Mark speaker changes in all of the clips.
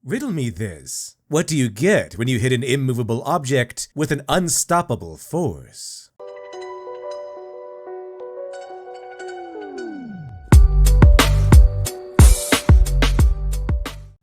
Speaker 1: Riddle me this. What do you get when you hit an immovable object with an unstoppable force?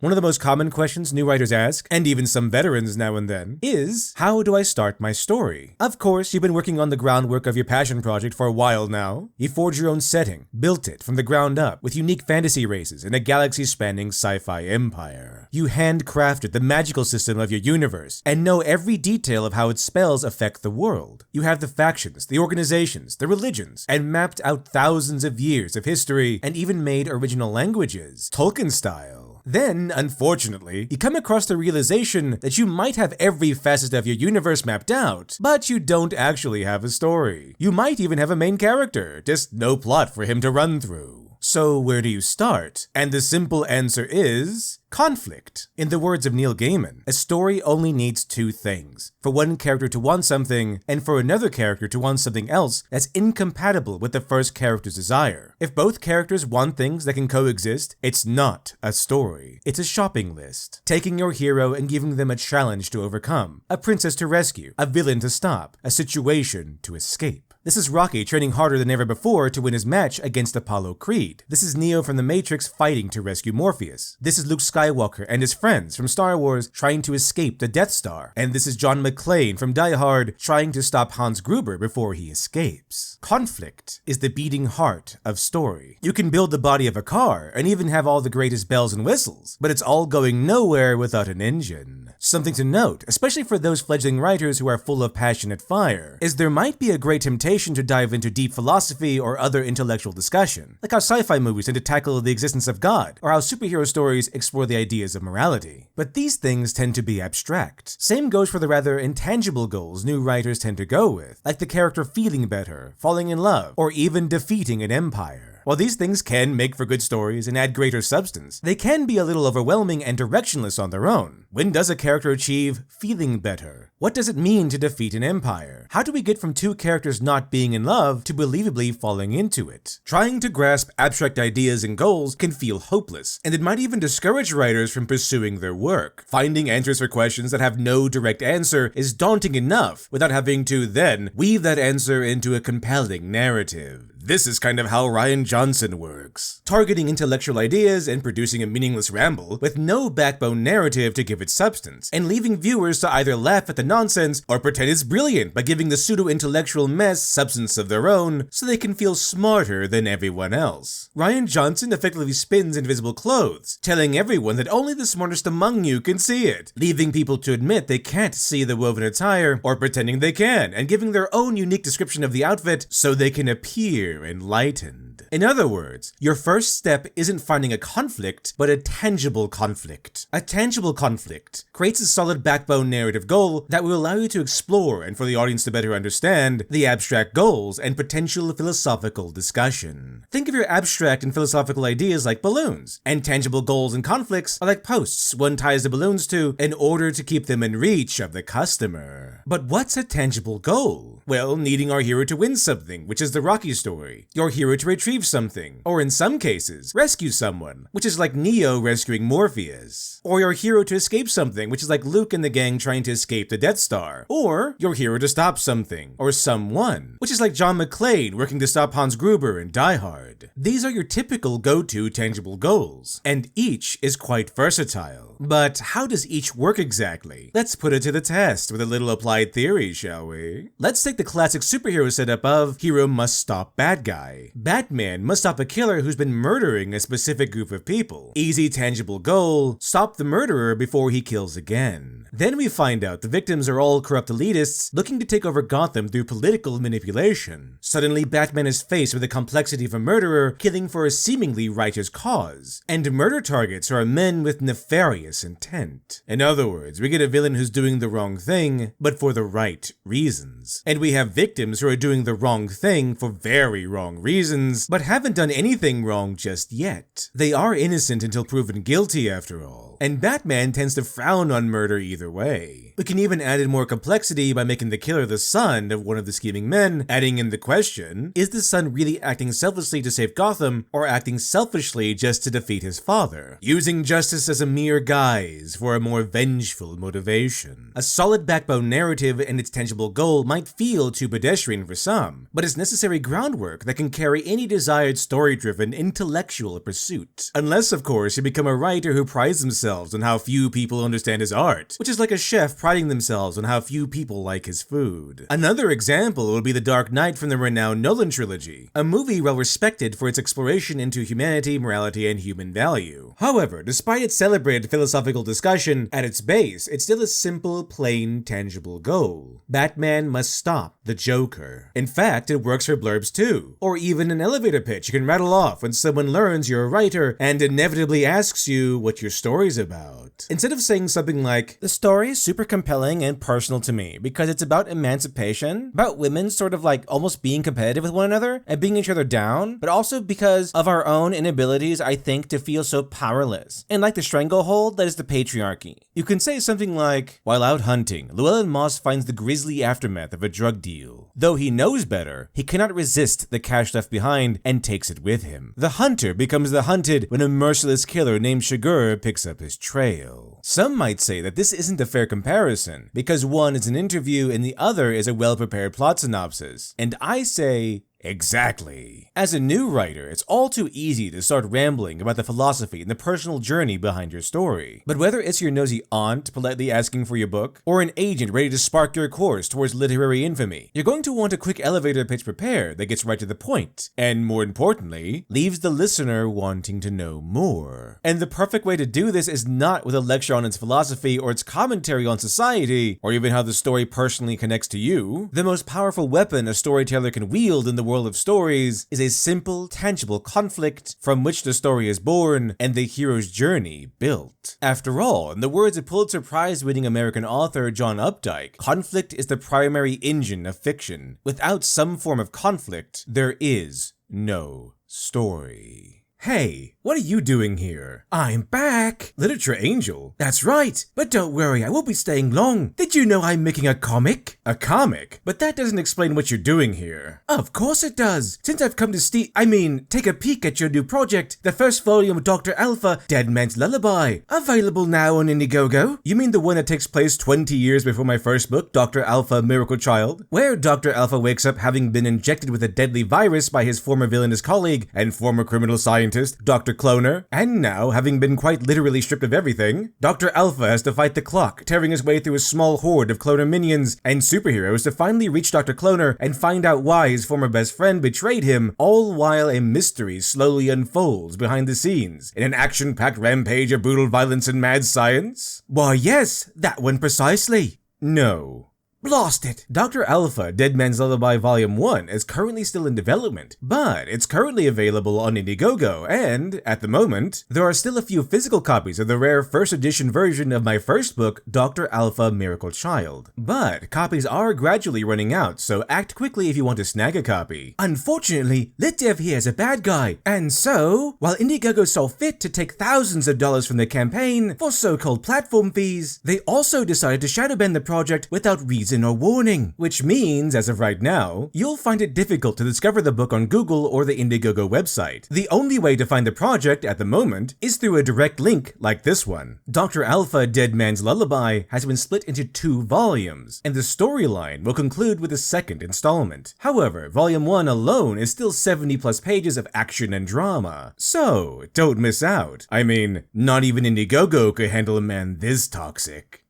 Speaker 1: One of the most common questions new writers ask, and even some veterans now and then, is, how do I start my story? Of course, you've been working on the groundwork of your passion project for a while now. You forged your own setting, built it from the ground up with unique fantasy races and a galaxy-spanning sci-fi empire. You handcrafted the magical system of your universe and know every detail of how its spells affect the world. You have the factions, the organizations, the religions, and mapped out thousands of years of history and even made original languages, Tolkien style. Then, unfortunately, you come across the realization that you might have every facet of your universe mapped out, but you don't actually have a story. You might even have a main character, just no plot for him to run through. So where do you start? And the simple answer is conflict. In the words of Neil Gaiman, a story only needs two things: for one character to want something, and for another character to want something else that's incompatible with the first character's desire. If both characters want things that can coexist, it's not a story. It's a shopping list. Taking your hero and giving them a challenge to overcome, a princess to rescue, a villain to stop, a situation to escape. This is Rocky training harder than ever before to win his match against Apollo Creed. This is Neo from The Matrix fighting to rescue Morpheus. This is Luke Skywalker and his friends from Star Wars trying to escape the Death Star. And this is John McClane from Die Hard trying to stop Hans Gruber before he escapes. Conflict is the beating heart of story. You can build the body of a car and even have all the greatest bells and whistles, but it's all going nowhere without an engine. Something to note, especially for those fledgling writers who are full of passionate fire, is there might be a great temptation to dive into deep philosophy or other intellectual discussion, like how sci-fi movies tend to tackle the existence of God, or how superhero stories explore the ideas of morality. But these things tend to be abstract. Same goes for the rather intangible goals new writers tend to go with, like the character feeling better, falling in love, or even defeating an empire. While these things can make for good stories and add greater substance, they can be a little overwhelming and directionless on their own. When does a character achieve feeling better? What does it mean to defeat an empire? How do we get from two characters not being in love to believably falling into it? Trying to grasp abstract ideas and goals can feel hopeless, and it might even discourage writers from pursuing their work. Finding answers for questions that have no direct answer is daunting enough without having to then weave that answer into a compelling narrative. This is kind of how Rian Johnson works, targeting intellectual ideas and producing a meaningless ramble with no backbone narrative to give it substance, and leaving viewers to either laugh at the nonsense or pretend it's brilliant by giving the pseudo-intellectual mess substance of their own so they can feel smarter than everyone else. Rian Johnson effectively spins invisible clothes, telling everyone that only the smartest among you can see it, leaving people to admit they can't see the woven attire or pretending they can, and giving their own unique description of the outfit so they can appear enlightened. In other words, your first step isn't finding a conflict, but a tangible conflict. A tangible conflict creates a solid backbone narrative goal that will allow you to explore and for the audience to better understand the abstract goals and potential philosophical discussion. Think of your abstract and philosophical ideas like balloons, and tangible goals and conflicts are like posts one ties the balloons to in order to keep them in reach of the customer. But what's a tangible goal? Well, needing our hero to win something, which is the Rocky story. Your hero to retrieve something, or in some cases, rescue someone, which is like Neo rescuing Morpheus. Or your hero to escape something, which is like Luke and the gang trying to escape the Death Star. Or your hero to stop something, or someone, which is like John McClane working to stop Hans Gruber in Die Hard. These are your typical go-to tangible goals, and each is quite versatile. But how does each work exactly? Let's put it to the test with a little applied theory, shall we? Let's take the classic superhero setup of hero must stop bad guy. Batman must stop a killer who's been murdering a specific group of people. Easy tangible goal, stop the murderer before he kills again. Then we find out the victims are all corrupt elitists looking to take over Gotham through political manipulation. Suddenly Batman is faced with the complexity of a murderer killing for a seemingly righteous cause, and murder targets are men with nefarious intent. In other words, we get a villain who's doing the wrong thing, but for the right reasons. And we have victims who are doing the wrong thing for very wrong reasons, but but haven't done anything wrong just yet. They are innocent until proven guilty, after all. And Batman tends to frown on murder either way. We can even add in more complexity by making the killer the son of one of the scheming men, adding in the question, is the son really acting selflessly to save Gotham, or acting selfishly just to defeat his father? Using justice as a mere guise for a more vengeful motivation. A solid backbone narrative and its tangible goal might feel too pedestrian for some, but it's necessary groundwork that can carry any desired story-driven intellectual pursuit. Unless, of course, you become a writer who prides themselves on how few people understand his art, which is like a chef priding themselves on how few people like his food. Another example would be The Dark Knight from the renowned Nolan trilogy, a movie well respected for its exploration into humanity, morality, and human value. However, despite its celebrated philosophical discussion, at its base, it's still a simple, plain, tangible goal. Batman must stop the Joker. In fact, it works for blurbs too, or even an elevator pitch you can rattle off when someone learns you're a writer and inevitably asks you what your story's about. Instead of saying something like, the story is super compelling and personal to me because it's about emancipation, about women sort of like almost being competitive with one another and being each other down, but also because of our own inabilities, I think, to feel so powerless, and like the stranglehold that is the patriarchy. You can say something like, while out hunting, Llewellyn Moss finds the grisly aftermath of a drug deal. Though he knows better, he cannot resist the cash left behind and takes it with him. The hunter becomes the hunted when a merciless killer named Sugar picks up his trail. Some might say that this isn't a fair comparison, because one is an interview and the other is a well-prepared plot synopsis. And I say, exactly. As a new writer, it's all too easy to start rambling about the philosophy and the personal journey behind your story. But whether it's your nosy aunt politely asking for your book, or an agent ready to spark your course towards literary infamy, you're going to want a quick elevator pitch prepared that gets right to the point, and more importantly, leaves the listener wanting to know more. And the perfect way to do this is not with a lecture on its philosophy or its commentary on society, or even how the story personally connects to you. The most powerful weapon a storyteller can wield in the world of stories is a simple, tangible conflict from which the story is born and the hero's journey built. After all, in the words of Pulitzer Prize-winning American author John Updike, conflict is the primary engine of fiction. Without some form of conflict, there is no story. Hey, what are you doing here? I'm back! Literature Angel? That's right! But don't worry, I won't be staying long. Did you know I'm making a comic? A comic? But that doesn't explain what you're doing here. Of course it does! Since I've come to take a peek at your new project, the first volume of Dr. Alpha, Dead Man's Lullaby. Available now on Indiegogo. You mean the one that takes place 20 years before my first book, Dr. Alpha, Miracle Child? Where Dr. Alpha wakes up having been injected with a deadly virus by his former villainous colleague and former criminal scientist, Dr. Cloner, and now, having been quite literally stripped of everything, Dr. Alpha has to fight the clock, tearing his way through a small horde of cloner minions and superheroes to finally reach Dr. Cloner and find out why his former best friend betrayed him, all while a mystery slowly unfolds behind the scenes in an action-packed rampage of brutal violence and mad science? Why yes, that one precisely. No. Blast it! Dr. Alpha, Dead Man's Lullaby Volume 1 is currently still in development, but it's currently available on Indiegogo, and, at the moment, there are still a few physical copies of the rare first edition version of my first book, Dr. Alpha, Miracle Child. But copies are gradually running out, so act quickly if you want to snag a copy. Unfortunately, LitDev here is a bad guy, and so, while Indiegogo saw fit to take thousands of dollars from the campaign for so-called platform fees, they also decided to shadowban the project without reason or warning, which means, as of right now, you'll find it difficult to discover the book on Google or the Indiegogo website. The only way to find the project at the moment is through a direct link like this one. Dr. Alpha, Dead Man's Lullaby has been split into 2 volumes, and the storyline will conclude with the second installment. However, Volume 1 alone is still 70 plus pages of action and drama, so don't miss out. I mean, not even Indiegogo could handle a man this toxic.